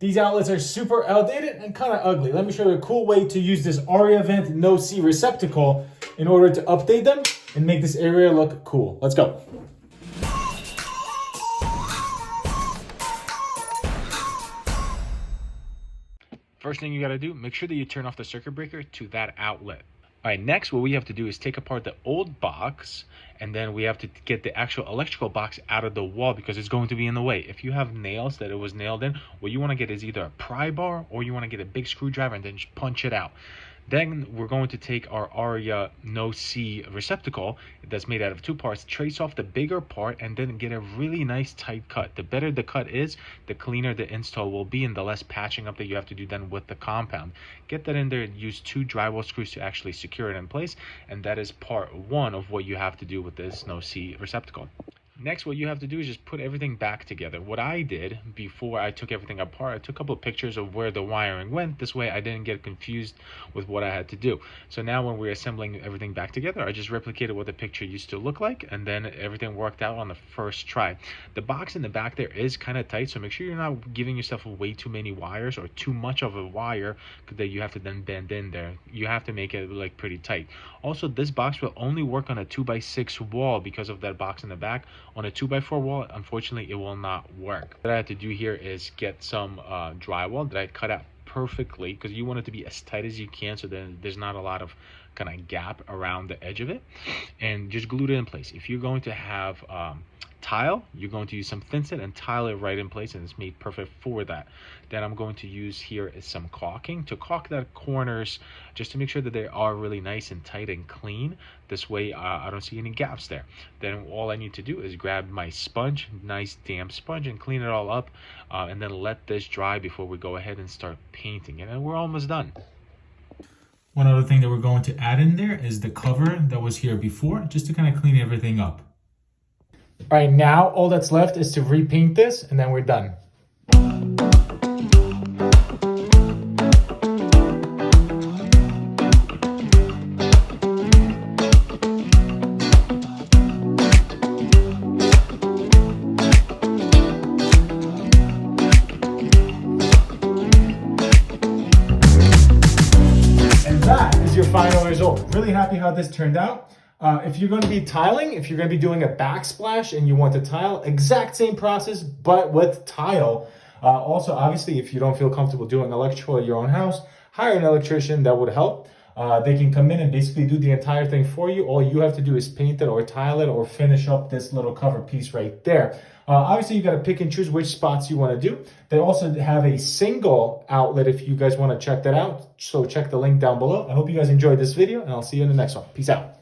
These outlets are super outdated and kind of ugly. Let me show you a cool way to use this Aria vent no-see receptacle in order to update them and make this area look cool. Let's go. First thing you gotta do, make sure that you turn off the circuit breaker to that outlet. All right, next what we have to do is take apart the old box, and then we have to get the actual electrical box out of the wall because it's going to be in the way. If you have nails that it was nailed in, what you want to get is either a pry bar or you want to get a big screwdriver and then just punch it out. Then we're going to take our Aria no-see receptacle that's made out of two parts, trace off the bigger part, and then get a really nice tight cut. The better the cut is, the cleaner the install will be and the less patching up that you have to do then with the compound. Get that in there and use 2 drywall screws to actually secure it in place, and that is part 1 of what you have to do with this no-see receptacle. Next, what you have to do is just put everything back together. What I did before I took everything apart, I took a couple of pictures of where the wiring went. This way I didn't get confused with what I had to do. So now when we're assembling everything back together, I just replicated what the picture used to look like, and then everything worked out on the first try. The box in the back there is kind of tight, so make sure you're not giving yourself way too many wires or too much of a wire that you have to then bend in there. You have to make it like pretty tight. Also, this box will only work on a 2x6 wall because of that box in the back. On a 2x4 wall, unfortunately, it will not work. What I had to do here is get some drywall that I cut out perfectly because you want it to be as tight as you can so then there's not a lot of kind of gap around the edge of it, and just glued it in place. If you're going to have tile, you're going to use some thinset and tile it right in place, and it's made perfect for that. Then I'm going to use here is some caulking to caulk the corners just to make sure that they are really nice and tight and clean. This way I don't see any gaps there. Then all I need to do is grab my sponge, nice damp sponge, and clean it all up, and then let this dry before we go ahead and start painting it, and we're almost done. One other thing that we're going to add in there is the cover that was here before, just to kind of clean everything up. All right, now all that's left is to repaint this, and then we're done. And that is your final result. Really happy how this turned out. If you're going to be tiling, if you're going to be doing a backsplash and you want to tile, exact same process, but with tile. Also, obviously, if you don't feel comfortable doing electrical at your own house, hire an electrician. That would help. They can come in and basically do the entire thing for you. All you have to do is paint it or tile it or finish up this little cover piece right there. Obviously, you got to pick and choose which spots you want to do. They also have a single outlet if you guys want to check that out. So check the link down below. I hope you guys enjoyed this video, and I'll see you in the next one. Peace out.